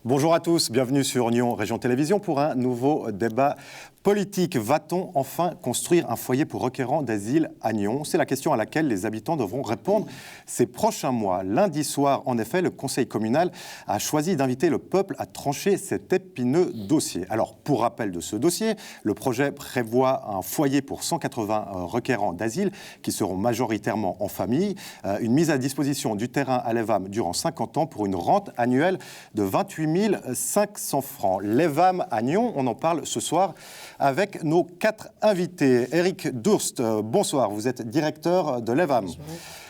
Bonjour à tous, bienvenue sur Nyon Région Télévision pour un nouveau débat politique. Va-t-on enfin construire un foyer pour requérants d'asile à Nyon? C'est la question à laquelle les habitants devront répondre ces prochains mois. Lundi soir, en effet, le conseil communal a choisi d'inviter le peuple à trancher cet épineux dossier. Alors, pour rappel de ce dossier, le projet prévoit un foyer pour 180 requérants d'asile qui seront majoritairement en famille, une mise à disposition du terrain à l'EVAM durant 50 ans pour une rente annuelle de 28 500 francs. L'EVAM à Nyon, on en parle ce soir avec nos 4 invités. Éric Durst, bonsoir, vous êtes directeur de l'EVAM. Bonsoir.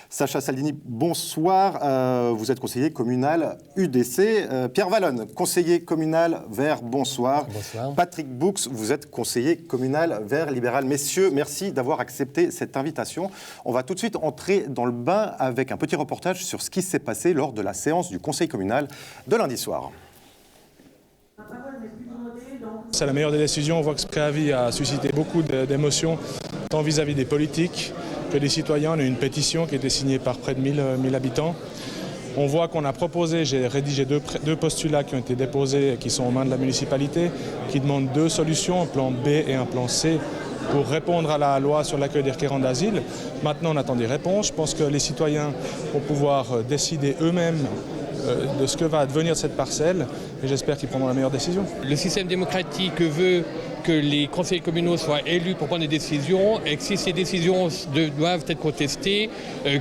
Sacha Saldini, bonsoir, vous êtes conseiller communal UDC. Pierre Vallone, conseiller communal Vert, bonsoir. Bonsoir. Patrick Boux, vous êtes conseiller communal Vert libéral. Messieurs, merci d'avoir accepté cette invitation. On va tout de suite entrer dans le bain avec un petit reportage sur ce qui s'est passé lors de la séance du conseil communal de lundi soir. C'est la meilleure des décisions. On voit que ce préavis a suscité beaucoup d'émotions, tant vis-à-vis des politiques que des citoyens. On a une pétition qui a été signée par près de 1000 habitants. On voit qu'on a proposé, j'ai rédigé deux postulats qui ont été déposés, qui sont aux mains de la municipalité, qui demandent 2 solutions, un plan B et un plan C, pour répondre à la loi sur l'accueil des requérants d'asile. Maintenant, on attend des réponses. Je pense que les citoyens vont pouvoir décider eux-mêmes de ce que va advenir cette parcelle, et j'espère qu'ils prendront la meilleure décision. Le système démocratique veut que les conseillers communaux soient élus pour prendre des décisions, et que si ces décisions doivent être contestées,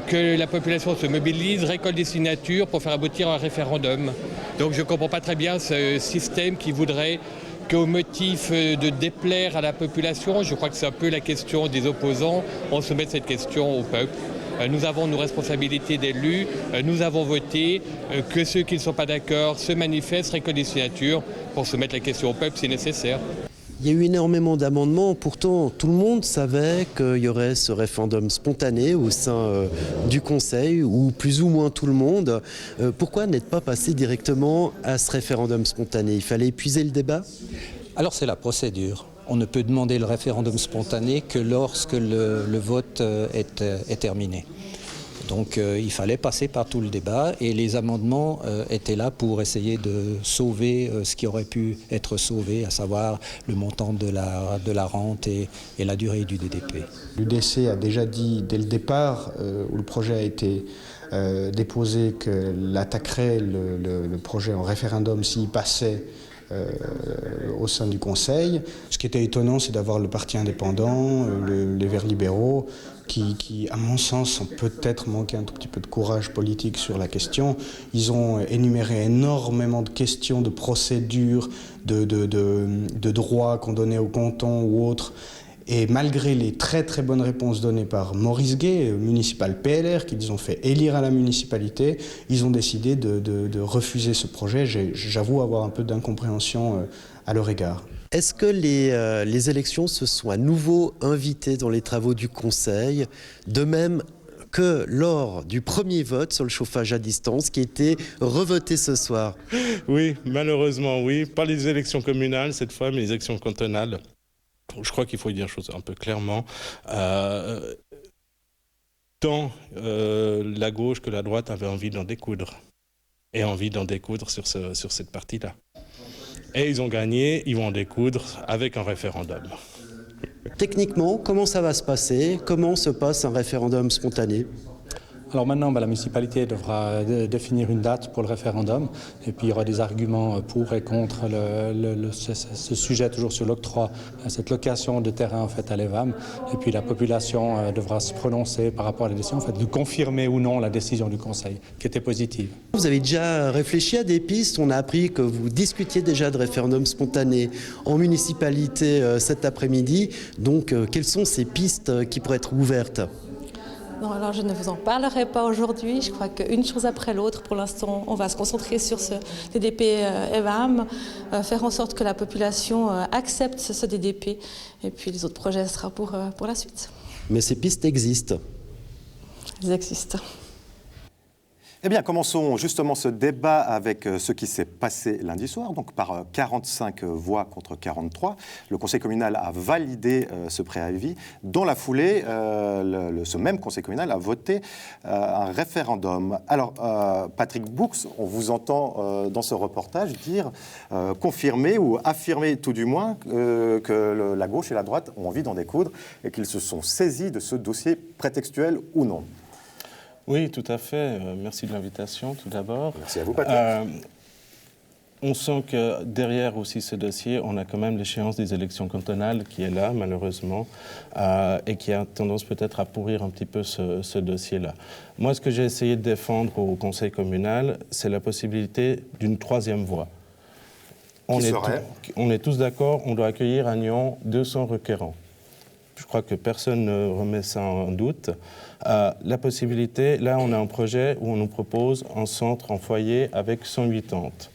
que la population se mobilise, récolte des signatures pour faire aboutir un référendum. Donc je ne comprends pas très bien ce système qui voudrait qu'au motif de déplaire à la population, je crois que c'est un peu la question des opposants, on soumet cette question au peuple. Nous avons nos responsabilités d'élus, nous avons voté, que ceux qui ne sont pas d'accord se manifestent, récoltent des signatures pour soumettre la question au peuple si nécessaire. Il y a eu énormément d'amendements, pourtant tout le monde savait qu'il y aurait ce référendum spontané au sein du Conseil, ou plus ou moins tout le monde. Pourquoi n'être pas passé directement à ce référendum spontané? Il fallait épuiser le débat? Alors c'est la procédure. On ne peut demander le référendum spontané que lorsque le vote est terminé. Donc il fallait passer par tout le débat et les amendements étaient là pour essayer de sauver ce qui aurait pu être sauvé, à savoir le montant de la rente et la durée du DDP. L'UDC a déjà dit dès le départ où le projet a été déposé qu'elle attaquerait le projet en référendum s'il passait au sein du Conseil. Ce qui était étonnant, c'est d'avoir le parti indépendant, les Verts libéraux, qui, à mon sens, ont peut-être manqué un tout petit peu de courage politique sur la question. Ils ont énuméré énormément de questions, de procédures, de droits qu'on donnait au canton ou autres. Et malgré les très très bonnes réponses données par Maurice Gay, municipal PLR, qui les ont fait élire à la municipalité, ils ont décidé de refuser ce projet. J'avoue avoir un peu d'incompréhension à leur égard. Est-ce que les élections se sont à nouveau invitées dans les travaux du Conseil, de même que lors du premier vote sur le chauffage à distance qui a été revoté ce soir? Oui, malheureusement oui. Pas les élections communales cette fois, mais les élections cantonales. Je crois qu'il faut dire une chose un peu clairement. Tant la gauche que la droite avaient envie d'en découdre. Et envie d'en découdre sur cette partie-là. Et ils ont gagné, ils vont en découdre avec un référendum. Techniquement, comment ça va se passer? Comment se passe un référendum spontané? Alors maintenant, la municipalité devra définir une date pour le référendum et puis il y aura des arguments pour et contre ce sujet toujours sur l'octroi, cette location de terrain en fait à l'EVAM, et puis la population devra se prononcer par rapport à la décision, en fait, de confirmer ou non la décision du Conseil, qui était positive. Vous avez déjà réfléchi à des pistes? On a appris que vous discutiez déjà de référendum spontané en municipalité cet après-midi, donc quelles sont ces pistes qui pourraient être ouvertes? Non, alors je ne vous en parlerai pas aujourd'hui. Je crois qu'une chose après l'autre, pour l'instant, on va se concentrer sur ce DDP EVAM, faire en sorte que la population accepte ce DDP, et puis les autres projets sera pour la suite. Mais ces pistes existent? Elles existent. Eh bien, commençons justement ce débat avec ce qui s'est passé lundi soir. Donc, par 45 voix contre 43, le Conseil communal a validé ce préavis. Dans la foulée, ce même Conseil communal a voté un référendum. Alors, Patrick Bourx, on vous entend dans ce reportage dire, confirmer ou affirmer tout du moins que la gauche et la droite ont envie d'en découdre et qu'ils se sont saisis de ce dossier prétextuel ou non. Oui, tout à fait. Merci de l'invitation, tout d'abord. Merci à vous, Patrick. On sent que derrière aussi ce dossier, on a quand même l'échéance des élections cantonales qui est là, malheureusement, et qui a tendance peut-être à pourrir un petit peu ce dossier-là. Moi, ce que j'ai essayé de défendre au Conseil communal, c'est la possibilité d'une troisième voie. On est tous d'accord, on doit accueillir à Nyon 200 requérants. Je crois que personne ne remet ça en doute. La possibilité, là, on a un projet où on nous propose un centre en foyer avec 108 tentes.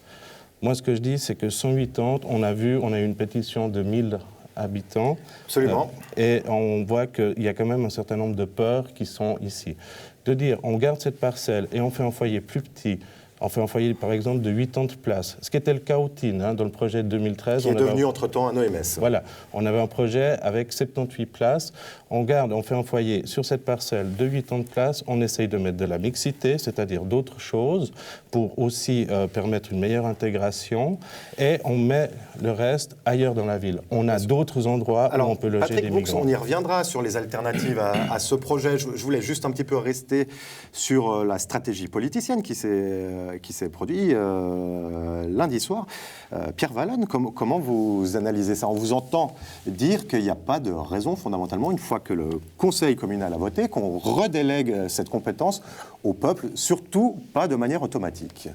Moi, ce que je dis, c'est que 108 tentes, on a eu une pétition de 1000 habitants. Absolument. Et on voit qu'il y a quand même un certain nombre de peurs qui sont ici. De dire, on garde cette parcelle et on fait un foyer plus petit. On fait un foyer, par exemple, de 80 places, ce qui était le cas au TIN, dans le projet de 2013. Qui est devenu entre-temps un OMS. Voilà, on avait un projet avec 78 places. On fait un foyer sur cette parcelle de 80 places. On essaye de mettre de la mixité, c'est-à-dire d'autres choses, pour aussi permettre une meilleure intégration. Et on met le reste ailleurs dans la ville. On a d'autres endroits où on peut loger Patrick des Bourx, migrants. on y reviendra sur les alternatives à ce projet. Je voulais juste un petit peu rester sur la stratégie politicienne qui s'est produite lundi soir. Pierre Wallon, comment vous analysez ça? On vous entend dire qu'il n'y a pas de raison fondamentalement, une fois que le Conseil communal a voté, qu'on redélègue cette compétence au peuple, surtout pas de manière automatique.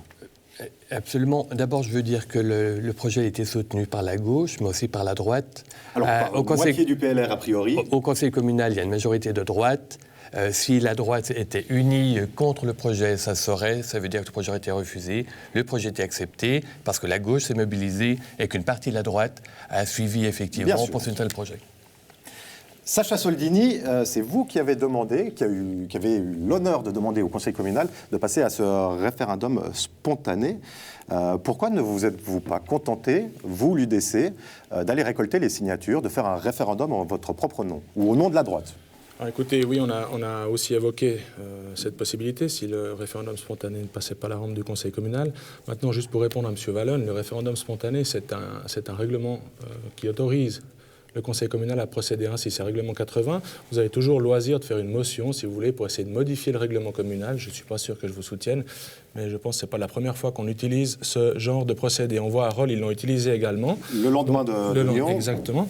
Absolument. D'abord, je veux dire que le projet a été soutenu par la gauche, mais aussi par la droite. Alors, moitié du PLR a priori. Au Conseil communal, il y a une majorité de droite. Si la droite était unie contre le projet, ça veut dire que le projet aurait été refusé. Le projet était accepté parce que la gauche s'est mobilisée et qu'une partie de la droite a suivi effectivement pour soutenir le projet. Sacha Soldini, c'est vous qui avez demandé, qui avez eu l'honneur de demander au Conseil communal de passer à ce référendum spontané. Pourquoi ne vous êtes-vous pas contenté, vous, l'UDC, d'aller récolter les signatures, de faire un référendum en votre propre nom, ou au nom de la droite? Alors écoutez, oui, on a aussi évoqué cette possibilité si le référendum spontané ne passait pas la rampe du Conseil communal. Maintenant, juste pour répondre à M. Wallon, le référendum spontané, c'est un règlement qui autorise le Conseil communal à procéder ainsi. C'est règlement 80. Vous avez toujours le loisir de faire une motion, si vous voulez, pour essayer de modifier le règlement communal. Je ne suis pas sûr que je vous soutienne, mais je pense que ce n'est pas la première fois qu'on utilise ce genre de procédé. On voit à Rolle, ils l'ont utilisé également. Le lendemain de Lyon. Exactement.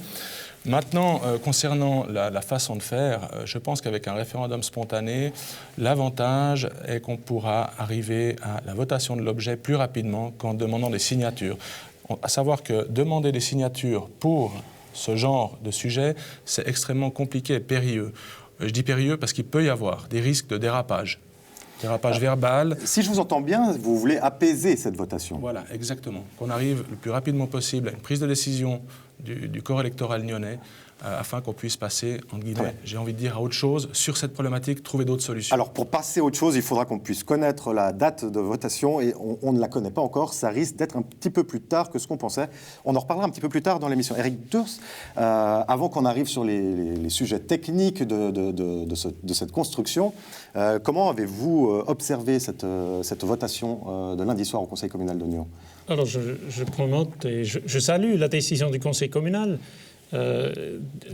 Maintenant, concernant la façon de faire, je pense qu'avec un référendum spontané, l'avantage est qu'on pourra arriver à la votation de l'objet plus rapidement qu'en demandant des signatures. À savoir que demander des signatures pour ce genre de sujet, c'est extrêmement compliqué et périlleux. Je dis périlleux parce qu'il peut y avoir des risques de dérapage. Dérapage verbal. Si je vous entends bien, vous voulez apaiser cette votation. Voilà, exactement. Qu'on arrive le plus rapidement possible à une prise de décision du corps électoral nyonnais afin qu'on puisse passer, entre guillemets, j'ai envie de dire, à autre chose sur cette problématique, trouver d'autres solutions. Alors, pour passer à autre chose, il faudra qu'on puisse connaître la date de votation et on ne la connaît pas encore. Ça risque d'être un petit peu plus tard que ce qu'on pensait. On en reparlera un petit peu plus tard dans l'émission. Éric Durs, avant qu'on arrive sur les sujets techniques de cette construction, comment avez-vous observé cette votation de lundi soir au Conseil communal de Nyon? Alors, je prends note et je salue la décision du Conseil communal.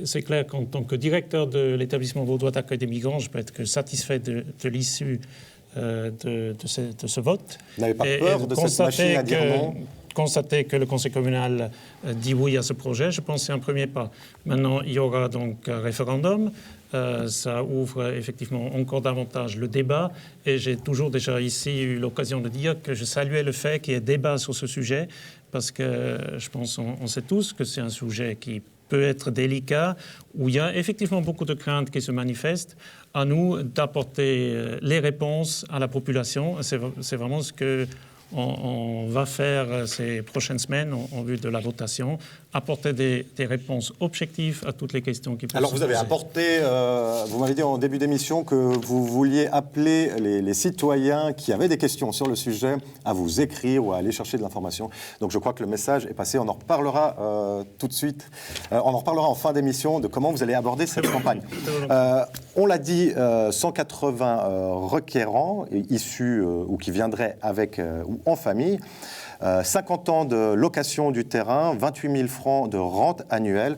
C'est clair qu'en tant que directeur de l'établissement vaudois d'accueil des migrants, je peux être que satisfait de l'issue de ce vote. Vous n'avez pas peur de cette machine à dire non? Constater que le Conseil communal dit oui à ce projet, je pense que c'est un premier pas. Maintenant, il y aura donc un référendum. Ça ouvre effectivement encore davantage le débat. Et j'ai toujours déjà ici eu l'occasion de dire que je saluais le fait qu'il y ait débat sur ce sujet, parce que je pense qu'on sait tous que c'est un sujet qui peut être délicat, où il y a effectivement beaucoup de craintes qui se manifestent. À nous d'apporter les réponses à la population. C'est vraiment ce que on va faire ces prochaines semaines, en vue de la votation, apporter des réponses objectives à toutes les questions qui peuvent Alors se vous avez poser. apporté, vous m'avez dit en début d'émission que vous vouliez appeler les citoyens qui avaient des questions sur le sujet à vous écrire ou à aller chercher de l'information. Donc je crois que le message est passé. On en reparlera tout de suite. On en reparlera en fin d'émission de comment vous allez aborder cette campagne. On l'a dit, 180 requérants issus ou qui viendraient avec ou en famille. 50 ans de location du terrain, 28 000 francs de rente annuelle.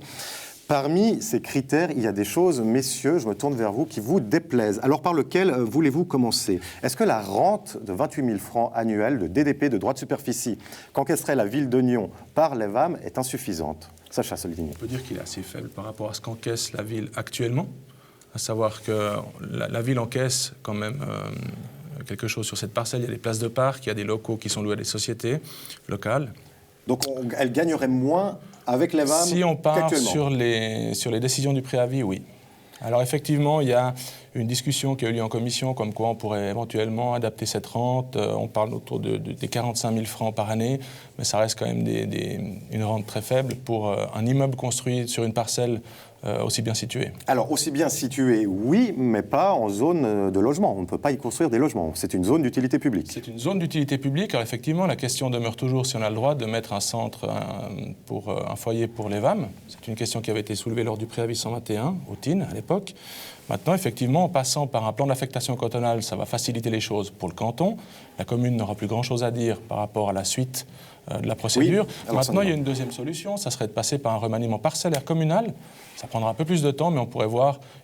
Parmi ces critères, il y a des choses, messieurs, je me tourne vers vous, qui vous déplaisent. Alors par lequel voulez-vous commencer? Est-ce que la rente de 28 000 francs annuels de DDP, de droit de superficie, qu'encaisserait la ville de Nyon par l'EVAM est insuffisante? Sacha Soldini. On peut dire qu'il est assez faible par rapport à ce qu'encaisse la ville actuellement, à savoir que la ville encaisse quand même quelque chose sur cette parcelle. Il y a des places de parc, il y a des locaux qui sont loués à des sociétés locales. Donc elle gagnerait moins avec l'EVAM Si on part qu'actuellement. sur les décisions du préavis, oui. Alors effectivement, il y a une discussion qui a eu lieu en commission, comme quoi on pourrait éventuellement adapter cette rente. On parle autour des 45 000 francs par année, mais ça reste quand même une rente très faible pour un immeuble construit sur une parcelle aussi bien située. Alors, aussi bien située, oui, mais pas en zone de logement. On ne peut pas y construire des logements. C'est une zone d'utilité publique. C'est une zone d'utilité publique. Alors effectivement, la question demeure toujours si on a le droit de mettre un centre pour un foyer pour les VAM. C'est une question qui avait été soulevée lors du préavis 121 au TIN à l'époque. Maintenant, effectivement, en passant par un plan d'affectation cantonale, ça va faciliter les choses pour le canton. La commune n'aura plus grand-chose à dire par rapport à la suite de la procédure. Oui, maintenant, il y a une deuxième solution, ça serait de passer par un remaniement parcellaire communal. Ça prendra un peu plus de temps, mais on pourrait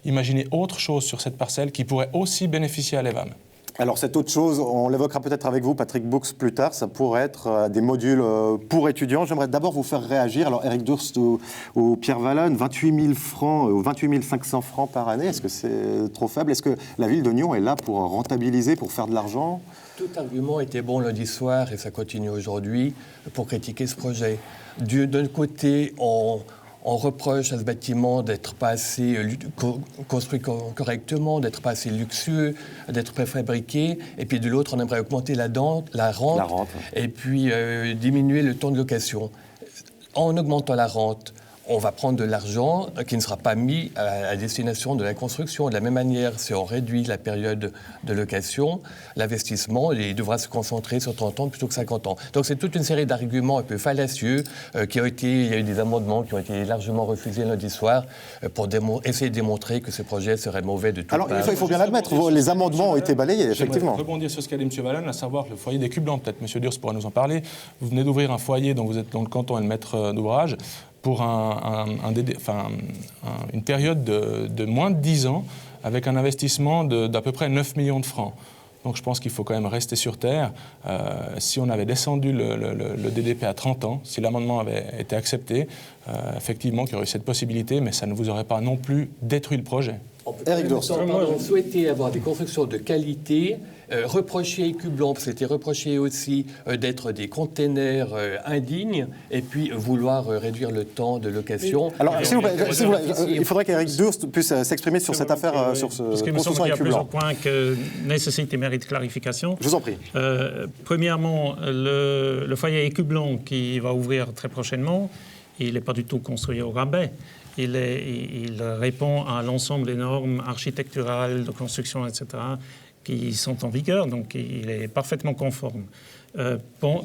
imaginer autre chose sur cette parcelle qui pourrait aussi bénéficier à l'EVAM. Alors, cette autre chose, on l'évoquera peut-être avec vous, Patrick Boux, plus tard. Ça pourrait être des modules pour étudiants. J'aimerais d'abord vous faire réagir. Alors, Eric Durst ou Pierre Wallon, 28 000 francs ou 28 500 francs par année, est-ce que c'est trop faible? Est-ce que la ville de Nyon est là pour rentabiliser, pour faire de l'argent? Tout argument était bon lundi soir, et ça continue aujourd'hui, pour critiquer ce projet. D'un côté, on reproche à ce bâtiment d'être pas assez construit correctement, d'être pas assez luxueux, d'être préfabriqué. Et puis de l'autre, on aimerait augmenter la rente. Et puis diminuer le temps de location. En augmentant la rente, on va prendre de l'argent qui ne sera pas mis à destination de la construction. De la même manière, si on réduit la période de location, l'investissement devra se concentrer sur 30 ans plutôt que 50 ans. Donc c'est toute une série d'arguments un peu fallacieux il y a eu des amendements qui ont été largement refusés lundi soir pour essayer de démontrer que ce projet serait mauvais de tout part. Alors il faut bien l'admettre, les amendements ont été balayés, effectivement. Je rebondir sur ce qu'a dit M. Wallon, à savoir le foyer des Cubes Blancs. Peut-être M. Durst pourra nous en parler. Vous venez d'ouvrir un foyer dont vous êtes dans le canton et le maître d'ouvrage, pour une période de moins de 10 ans, avec un investissement d'à peu près 9 millions de francs. Donc je pense qu'il faut quand même rester sur terre. Si on avait descendu le DDP à 30 ans, si l'amendement avait été accepté, effectivement qu'il y aurait eu cette possibilité, mais ça ne vous aurait pas non plus détruit le projet. Eric Durst. On souhaitait avoir des constructions de qualité, reprocher Cublanc, c'était reprocher aussi d'être des containers indignes, et puis vouloir réduire le temps de location. Alors, il faudrait qu'Eric Durst puisse s'exprimer sur cette affaire, sur ce parce qu'il me semble qu'il y a construction plusieurs points que nécessitent et méritent clarification. Je vous en prie. Premièrement, le foyer Écublanc qui va ouvrir très prochainement, il n'est pas du tout construit au rabais. Il répond à l'ensemble des normes architecturales, de construction, etc., qui sont en vigueur, donc il est parfaitement conforme.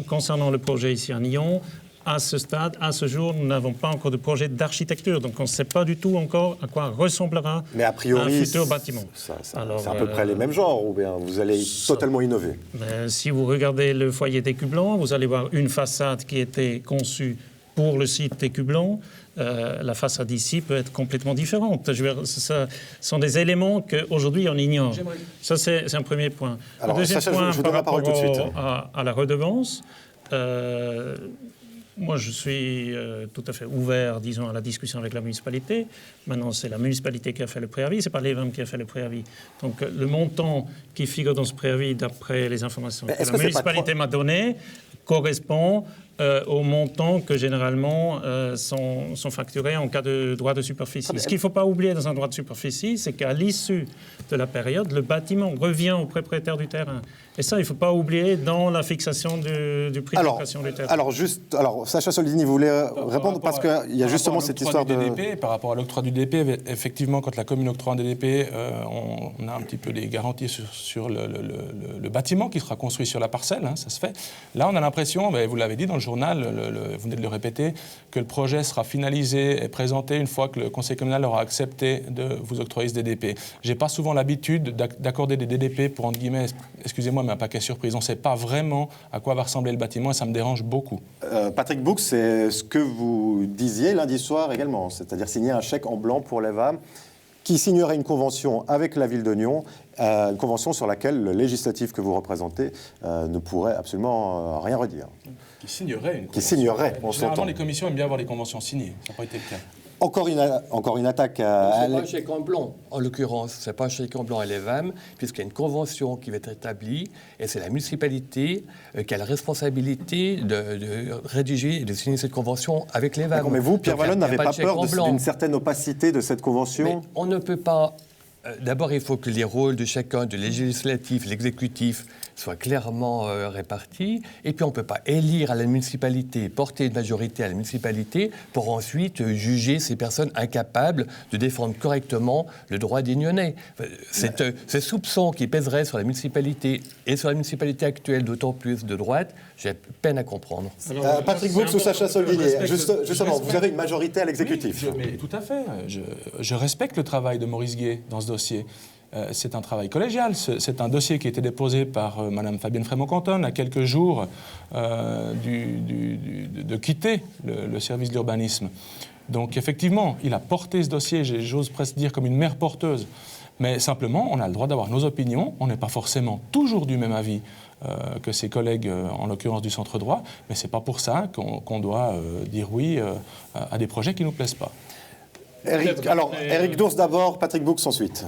Concernant le projet ici à Nyon, à ce stade, à ce jour, nous n'avons pas encore de projet d'architecture, donc on ne sait pas du tout encore à quoi ressemblera mais a priori, un futur bâtiment. C'est à peu près les mêmes genres, ou bien vous allez totalement innover? Si vous regardez le foyer d'Écublanc, vous allez voir une façade qui était conçue pour le site d'Écublanc. La façade ici peut être complètement différente. Ce sont des éléments qu'aujourd'hui on ignore. Ça, c'est un premier point. Alors, le deuxième point, je vous par donne la parole rapport tout de suite. à la redevance, moi je suis tout à fait ouvert, disons, à la discussion avec la municipalité. Maintenant, c'est la municipalité qui a fait le préavis, c'est pas l'EVAM qui a fait le préavis. Donc le montant qui figure dans ce préavis, d'après les informations que la municipalité m'a données, correspond aux montants que généralement sont facturés en cas de droit de superficie. Ce qu'il ne faut pas oublier dans un droit de superficie, c'est qu'à l'issue de la période, le bâtiment revient au propriétaire du terrain. Et ça, il ne faut pas oublier dans la fixation du prix de location du terrain. Alors, Sacha Soldini, vous voulez répondre parce qu'il y a justement cette histoire de... DDP, par rapport à l'octroi du DDP, effectivement, quand la commune octroie un DDP, on a un petit peu des garanties sur le bâtiment qui sera construit sur la parcelle, hein, ça se fait. Là, on a l'impression, vous l'avez dit dans le journal, vous venez de le répéter, que le projet sera finalisé et présenté une fois que le conseil communal aura accepté de vous octroyer ce DDP. Je n'ai pas souvent l'habitude d'accorder des DDP pour, entre guillemets, excusez-moi, mais un paquet surprise. On ne sait pas vraiment à quoi va ressembler le bâtiment et ça me dérange beaucoup. Patrick Boux, c'est ce que vous disiez lundi soir également, c'est-à-dire signer un chèque en blanc pour l'EVAM qui signerait une convention avec la ville de Nyon, une convention sur laquelle le législatif que vous représentez ne pourrait absolument rien redire. Qui signerait une convention. Qui signerait, on s'entend. Généralement, les commissions aiment bien avoir les conventions signées. Ça n'a pas été le cas. Encore une attaque à... C'est pas un chèque en blanc, en l'occurrence. C'est pas un chèque en blanc à l'EVAM, puisqu'il y a une convention qui va être établie, et c'est la municipalité qui a la responsabilité de rédiger et de signer cette convention avec l'EVAM. Mais vous, Pierre Vallone, n'avez pas peur d'une certaine opacité de cette convention? Mais on ne peut pas... D'abord, il faut que les rôles de chacun, du législatif, l'exécutif, soient clairement répartis. Et puis, on ne peut pas élire à la municipalité, porter une majorité à la municipalité pour ensuite juger ces personnes incapables de défendre correctement le droit des Nyonnais. Ces soupçons qui pèseraient sur la municipalité et sur la municipalité actuelle, d'autant plus de droite, j'ai peine à comprendre. Patrick Boux ou Sacha Soldini, justement, vous avez une majorité à l'exécutif. Oui, mais tout à fait. Je respecte le travail de Maurice Gué dans ce dossier. C'est un travail collégial. C'est un dossier qui a été déposé par Mme Fabienne Frémaux-Canton à quelques jours de quitter le service de l'urbanisme. Donc effectivement, il a porté ce dossier, j'ose presque dire, comme une mère porteuse. Mais simplement, on a le droit d'avoir nos opinions. On n'est pas forcément toujours du même avis que ses collègues, en l'occurrence du centre droit. Mais ce n'est pas pour ça qu'on doit dire oui à des projets qui ne nous plaisent pas. Éric Dours d'abord, Patrick Boux ensuite.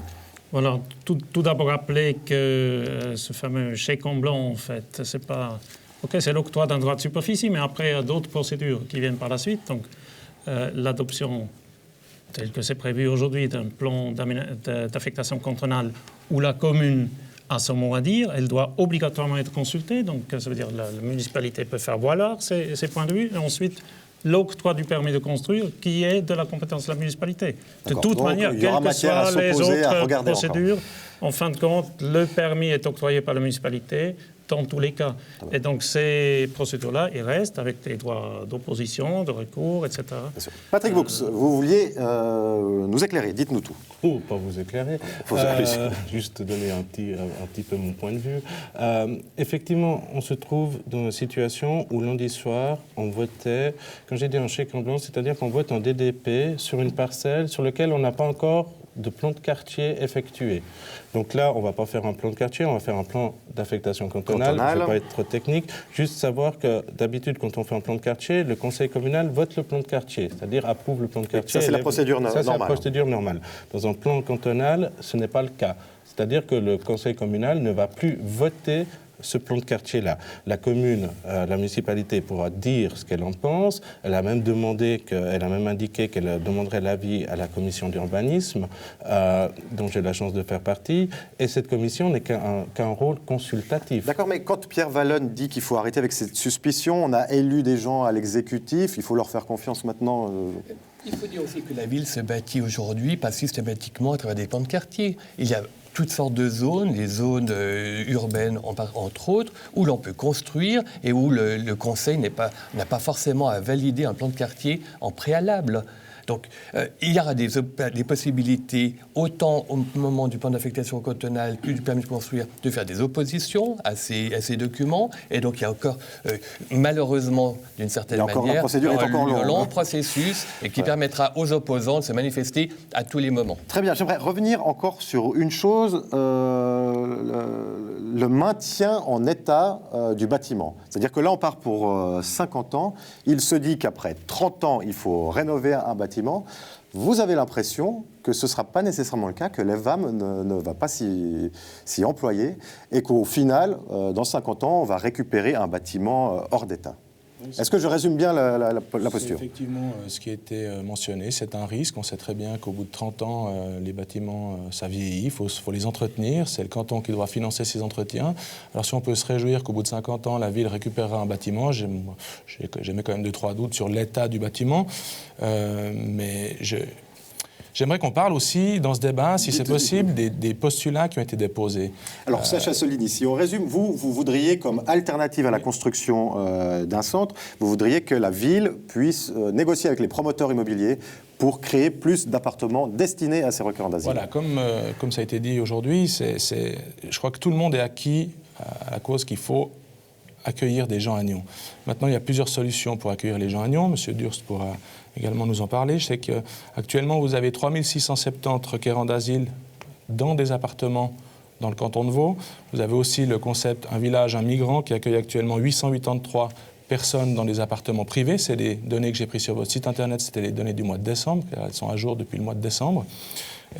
Voilà, tout d'abord rappeler que ce fameux chèque en blanc, en fait, c'est pas... OK, c'est l'octroi d'un droit de superficie, mais après, il y a d'autres procédures qui viennent par la suite. Donc, l'adoption, tel que c'est prévu aujourd'hui, d'un plan d'affectation cantonale où la commune a son mot à dire, elle doit obligatoirement être consultée. Donc, ça veut dire que la municipalité peut faire valoir ses points de vue. Et ensuite, l'octroi du permis de construire qui est de la compétence de la municipalité. De toute manière, quelles que soient les autres procédures, en fin de compte, le permis est octroyé par la municipalité dans tous les cas. Et donc ces procédures-là, ils restent avec des droits d'opposition, de recours, etc. Patrick Boux, vous vouliez nous éclairer, dites-nous tout. Oh, pas vous éclairer, juste donner un petit peu mon point de vue. Effectivement, on se trouve dans une situation où lundi soir, on votait, comme j'ai dit, un chèque en blanc, c'est-à-dire qu'on vote en DDP sur une parcelle sur laquelle on n'a pas encore de plan de quartier effectué. Donc là, on ne va pas faire un plan de quartier, on va faire un plan d'affectation cantonale. Je ne vais pas être trop technique. Juste savoir que d'habitude, quand on fait un plan de quartier, le conseil communal vote le plan de quartier, c'est-à-dire approuve le plan de quartier. Ça, c'est la procédure normale. Ça, c'est la procédure normale. Dans un plan cantonal, ce n'est pas le cas. C'est-à-dire que le conseil communal ne va plus voter ce plan de quartier-là. La commune, la municipalité pourra dire ce qu'elle en pense. Elle a même indiqué qu'elle demanderait l'avis à la commission d'urbanisme, dont j'ai la chance de faire partie. Et cette commission n'est qu'un rôle consultatif. D'accord, mais quand Pierre Vallone dit qu'il faut arrêter avec cette suspicion, on a élu des gens à l'exécutif, il faut leur faire confiance maintenant. Il faut dire aussi que la ville se bâtit aujourd'hui pas systématiquement à travers des plans de quartier. Il y a toutes sortes de zones, les zones urbaines entre autres, où l'on peut construire et où le conseil n'a pas forcément à valider un plan de quartier en préalable. Donc, il y aura des possibilités, autant au moment du plan d'affectation cantonale que du permis de construire, de faire des oppositions à ces documents. Et donc, il y a encore, malheureusement, d'une certaine manière, un long processus et qui permettra aux opposants de se manifester à tous les moments. Très bien. J'aimerais revenir encore sur une chose, le maintien en état du bâtiment. C'est-à-dire que là, on part pour 50 ans. Il se dit qu'après 30 ans, il faut rénover un bâtiment. Vous avez l'impression que ce ne sera pas nécessairement le cas, que l'EVAM ne va pas s'y employer et qu'au final, dans 50 ans, on va récupérer un bâtiment hors d'état. Est-ce que je résume bien la posture? Effectivement, ce qui a été mentionné, c'est un risque. On sait très bien qu'au bout de 30 ans, les bâtiments, ça vieillit, il faut les entretenir. C'est le canton qui doit financer ces entretiens. Alors si on peut se réjouir qu'au bout de 50 ans, la ville récupérera un bâtiment, j'émets quand même 2-3 doutes sur l'état du bâtiment, mais j'aimerais qu'on parle aussi, dans ce débat, si c'est possible, des postulats qui ont été déposés. Alors, Sacha Soldini, si on résume, vous voudriez, comme alternative à la construction d'un centre, vous voudriez que la ville puisse négocier avec les promoteurs immobiliers pour créer plus d'appartements destinés à ces requérants d'asile. Voilà, comme ça a été dit aujourd'hui, je crois que tout le monde est acquis à la cause qu'il faut accueillir des gens à Nyon. Maintenant, il y a plusieurs solutions pour accueillir les gens à Nyon. Monsieur Durst pourra également nous en parler. Je sais qu'actuellement, vous avez 3670 requérants d'asile dans des appartements dans le canton de Vaud. Vous avez aussi le concept Un village, un migrant qui accueille actuellement 883 personnes dans des appartements privés. C'est les données que j'ai prises sur votre site internet, c'était les données du mois de décembre, elles sont à jour depuis le mois de décembre.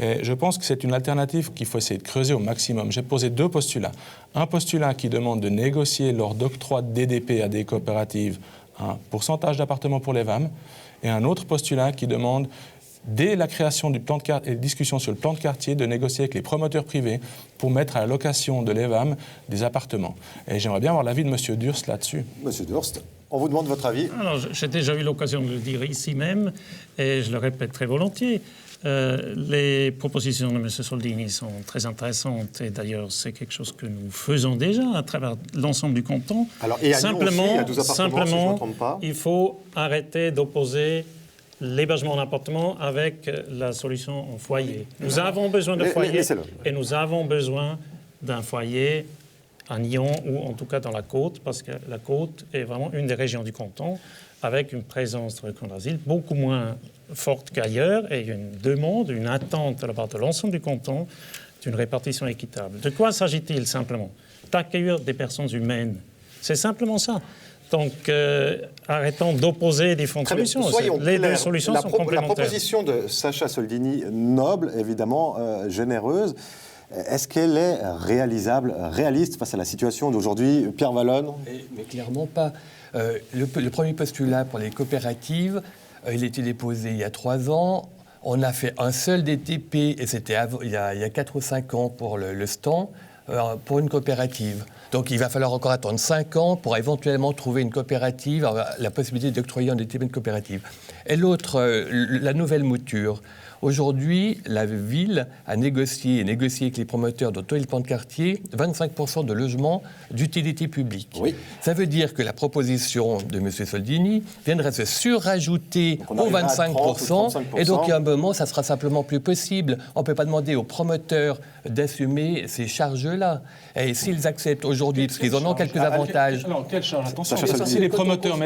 Et je pense que c'est une alternative qu'il faut essayer de creuser au maximum. J'ai posé 2 postulats. Un postulat qui demande de négocier lors d'octroi de DDP à des coopératives un pourcentage d'appartements pour les VAM, et un autre postulat qui demande, dès la création du plan de quartier et discussion sur le plan de quartier, de négocier avec les promoteurs privés pour mettre à la location de l'EVAM des appartements. Et j'aimerais bien avoir l'avis de M. Durst là-dessus. Monsieur Durst, on vous demande votre avis. Alors, j'ai déjà eu l'occasion de le dire ici même, et je le répète très volontiers. Les propositions de M. Soldini sont très intéressantes, et d'ailleurs, c'est quelque chose que nous faisons déjà à travers l'ensemble du canton. Alors, et à Nyon aussi, il y a 12 appartements, si je ne me trompe pas. Il faut arrêter d'opposer l'hébergement en appartement avec la solution en foyer. Nous avons besoin de foyer et nous avons besoin d'un foyer à Nyon ou en tout cas dans la côte, parce que la côte est vraiment une des régions du canton avec une présence de requérants d'asile beaucoup moins forte qu'ailleurs et une demande, une attente de la part de l'ensemble du canton d'une répartition équitable. De quoi s'agit-il simplement? D'accueillir des personnes humaines. C'est simplement ça. Donc, arrêtons d'opposer différentes solutions. Les deux solutions sont complémentaires. La proposition de Sacha Soldini, noble, évidemment, généreuse, est-ce qu'elle est réalisable, réaliste face à la situation d'aujourd'hui? Pierre Vallone? Mais clairement pas. Le premier postulat pour les coopératives, il a été déposé il y a 3 ans. On a fait un seul DTP, et c'était il y a 4 ou 5 ans pour le stand, pour une coopérative. Donc il va falloir encore attendre 5 ans pour éventuellement trouver une coopérative, la possibilité d'octroyer un DTP de coopérative. Et l'autre, la nouvelle mouture. Aujourd'hui, la ville a négocié avec les promoteurs d'auto-plan de quartier 25% de logements d'utilité publique. Oui. Ça veut dire que la proposition de M. Soldini viendrait se surajouter aux 25%. Et donc, il y a un moment, ça sera simplement plus possible. On ne peut pas demander aux promoteurs d'assumer ces charges-là. Et s'ils acceptent aujourd'hui, parce qu'ils en ont quelques avantages... Alors, quelle charge? Attention, si les promoteurs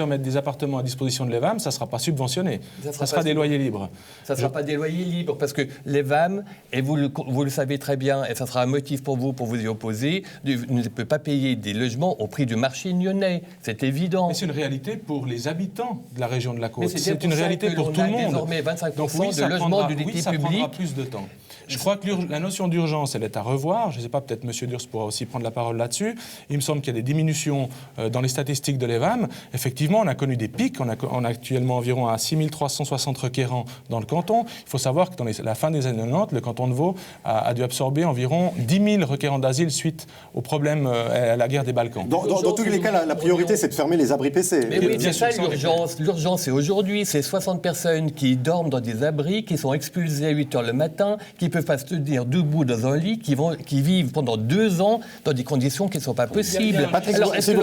mettent des appartements à disposition de l'EVAM, ça ne sera pas subventionné. Ça sera des loyers libres. Ça ne sera pas des loyers libres, parce que les VAM, et vous le savez très bien, et ça sera un motif pour vous y opposer, ne peut pas payer des logements au prix du marché nyonnais. C'est évident. Mais c'est une réalité pour les habitants de la région de la Côte. C'est une réalité pour tout le monde. Désormais 25% de logements d'utilité publique. Ça prendra plus de temps. Je crois que la notion d'urgence, elle est à revoir. Je ne sais pas, peut-être M. Durst pourra aussi prendre la parole là-dessus. Il me semble qu'il y a des diminutions dans les statistiques de l'EVAM. Effectivement, on a connu des pics. On a actuellement environ à 6360 requérants dans le canton. Il faut savoir que dans la fin des années 90, le canton de Vaud a dû absorber environ 10 000 requérants d'asile suite au problème à la guerre des Balkans. Dans tous les cas, la priorité, c'est de fermer les abris PC. Mais oui, c'est ça l'urgence. L'urgence, c'est aujourd'hui. C'est 60 personnes qui dorment dans des abris, qui sont expulsées à 8 h le matin, qui peuvent pas se tenir debout dans un lit, qui vivent pendant 2 ans dans des conditions qui ne sont pas possibles. Patrick Vaux, s'il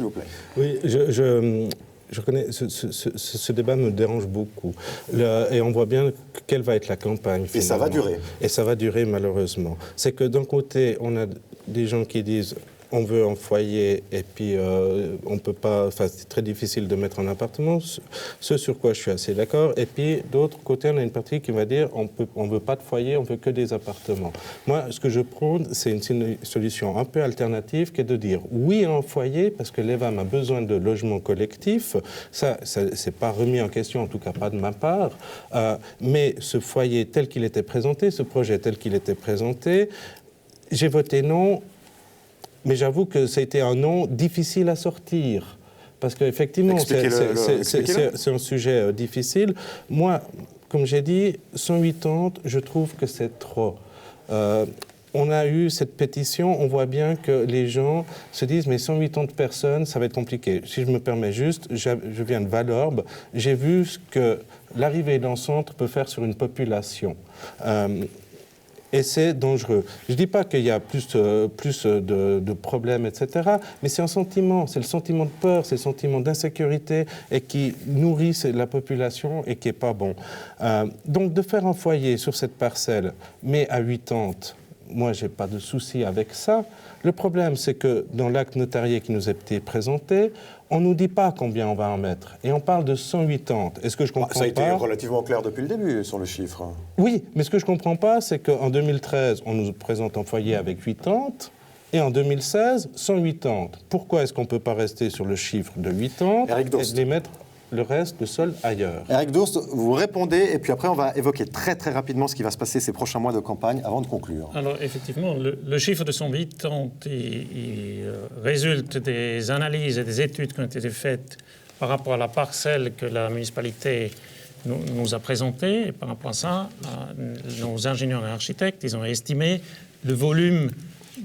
vous plaît. Oui, je reconnais, ce débat me dérange beaucoup. Et on voit bien quelle va être la campagne. Et ça va durer. Et ça va durer, malheureusement. C'est que d'un côté, on a des gens qui disent... On veut un foyer et puis on peut pas. Enfin, c'est très difficile de mettre un appartement. Ce sur quoi je suis assez d'accord. Et puis d'autre côté, on a une partie qui va dire on veut pas de foyer, on veut que des appartements. Moi, ce que je prône, c'est une solution un peu alternative, qui est de dire oui à un foyer parce que l'EVAM a besoin de logements collectifs. Ça c'est pas remis en question, en tout cas pas de ma part. Mais ce foyer tel qu'il était présenté, ce projet tel qu'il était présenté, j'ai voté non. mais j'avoue que ça a été un nom difficile à sortir. Parce qu'effectivement, c'est un sujet difficile. Moi, comme j'ai dit, 180, je trouve que c'est trop. On a eu cette pétition, on voit bien que les gens se disent « mais 180 personnes, ça va être compliqué ». Si je me permets juste, je viens de Valorbe, j'ai vu ce que l'arrivée d'un centre peut faire sur une population. Et c'est dangereux. Je ne dis pas qu'il y a plus de problèmes, etc., mais c'est un sentiment, c'est le sentiment de peur, c'est le sentiment d'insécurité et qui nourrit la population et qui n'est pas bon. Donc de faire un foyer sur cette parcelle, mais à 80, moi je n'ai pas de souci avec ça. Le problème, c'est que dans l'acte notarié qui nous a été présenté, on ne nous dit pas combien on va en mettre. Et on parle de 180. Est-ce que je comprends pas... Ça a été relativement clair depuis le début sur le chiffre. Oui, mais ce que je ne comprends pas, c'est qu'en 2013, on nous présente un foyer avec 80, et en 2016, 180. Pourquoi est-ce qu'on ne peut pas rester sur le chiffre de 80 et de les mettre le reste de sol ailleurs? Eric Durst, vous répondez, et puis après on va évoquer très très rapidement ce qui va se passer ces prochains mois de campagne avant de conclure. Alors effectivement, le chiffre de 180, il résulte des analyses et des études qui ont été faites par rapport à la parcelle que la municipalité nous a présentée. Et par rapport à ça, nos ingénieurs et architectes, ils ont estimé le volume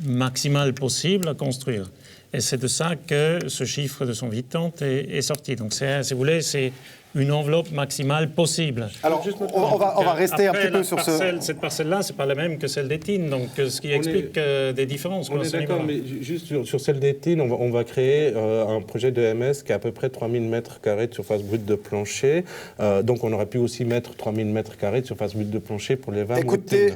maximal possible à construire. Et c'est de ça que ce chiffre de 180 est sorti. Donc, si vous voulez, c'est une enveloppe maximale possible. Alors, on va rester un petit peu sur cette parcelle-là, c'est pas la même que celle d'Étine, donc ce qui explique des différences. On est d'accord, mais juste sur celle d'Étine, on va créer un projet de MS qui a à peu près 3000 mètres carrés de surface brute de plancher. Donc, on aurait pu aussi mettre 3000 mètres carrés de surface brute de plancher pour les 20. Écoutez,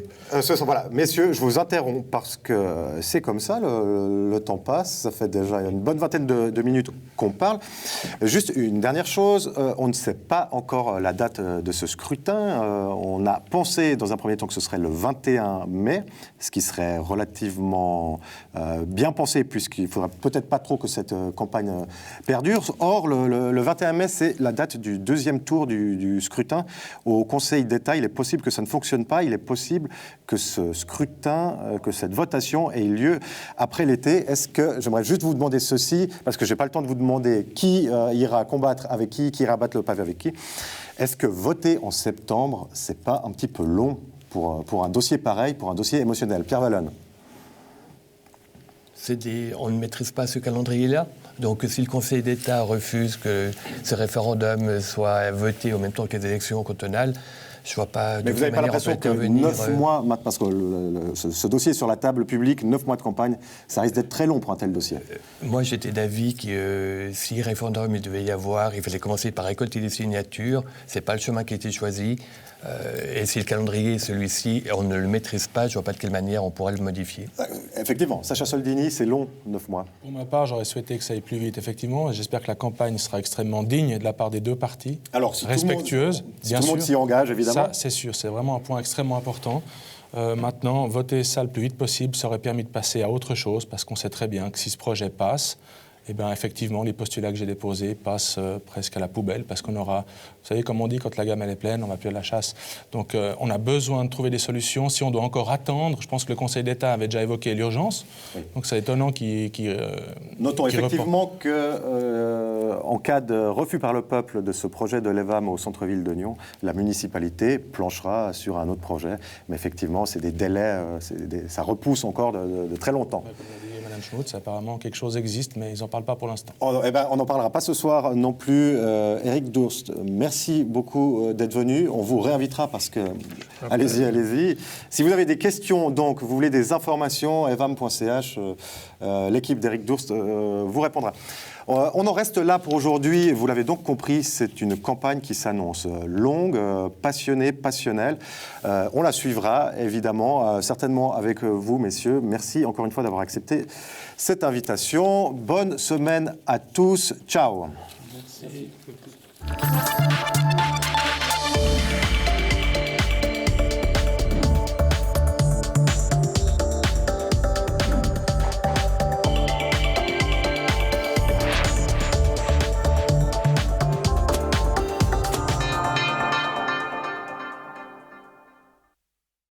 voilà, messieurs, je vous interromps parce que c'est comme ça, le temps passe, ça fait déjà une bonne vingtaine de minutes qu'on parle. Juste une dernière chose, on ne sait pas encore la date de ce scrutin. On a pensé dans un premier temps que ce serait le 21 mai, ce qui serait relativement bien pensé puisqu'il ne faudra peut-être pas trop que cette campagne perdure. Or, le 21 mai, c'est la date du deuxième tour du scrutin. Au Conseil d'État, il est possible que ça ne fonctionne pas. Il est possible que ce scrutin, que cette votation ait lieu après l'été. Est-ce que, j'aimerais juste vous demander ceci, parce que je n'ai pas le temps de vous demander qui ira combattre avec qui ira battre le pavé avec qui. Est-ce que voter en septembre, c'est pas un petit peu long pour un dossier pareil, pour un dossier émotionnel? Pierre Wallon. On ne maîtrise pas ce calendrier-là. Donc si le Conseil d'État refuse que ce référendum soit voté au même temps que les élections cantonales, je ne vois pas de Mais vous n'avez pas l'impression que 9 mois, parce que ce dossier est sur la table publique, 9 mois de campagne, ça risque d'être très long pour un tel dossier. Moi, j'étais d'avis que si référendum il devait y avoir, il fallait commencer par récolter des signatures. Ce n'est pas le chemin qui a été choisi. Et si le calendrier est celui-ci, et on ne le maîtrise pas, je ne vois pas de quelle manière on pourrait le modifier. Effectivement, Sacha Soldini, c'est long, 9 mois. Pour ma part, j'aurais souhaité que ça aille plus vite, effectivement. J'espère que la campagne sera extrêmement digne de la part des deux parties, respectueuse, bien sûr. Tout le monde s'y engage, évidemment. Ça, c'est sûr, c'est vraiment un point extrêmement important. Maintenant, voter ça le plus vite possible, ça aurait permis de passer à autre chose, parce qu'on sait très bien que si ce projet passe, eh bien, effectivement, les postulats que j'ai déposés passent presque à la poubelle, parce qu'on aura, vous savez, comme on dit, quand la gamme elle est pleine, on ne va plus à la chasse. Donc, on a besoin de trouver des solutions. Si on doit encore attendre, je pense que le Conseil d'État avait déjà évoqué l'urgence. Oui. Donc, c'est étonnant Notons effectivement qu'en cas de refus par le peuple de ce projet de l'EVAM au centre-ville de Nyon, la municipalité planchera sur un autre projet. Mais effectivement, c'est des délais, ça repousse encore de très longtemps. Ouais, comme l'a dit Mme Schmutz, apparemment quelque chose existe, mais ils n'en parlent pas pour l'instant. On n'en parlera pas ce soir non plus. Eric Durst, merci beaucoup d'être venu. On vous réinvitera parce que... Allez-y. Si vous avez des questions, donc, vous voulez des informations, evam.ch, l'équipe d'Eric Durst vous répondra. On en reste là pour aujourd'hui. Vous l'avez donc compris, c'est une campagne qui s'annonce longue, passionnée, passionnelle. On la suivra, évidemment, certainement avec vous, messieurs. Merci encore une fois d'avoir accepté cette invitation. Bonne semaine à tous. Ciao. Merci.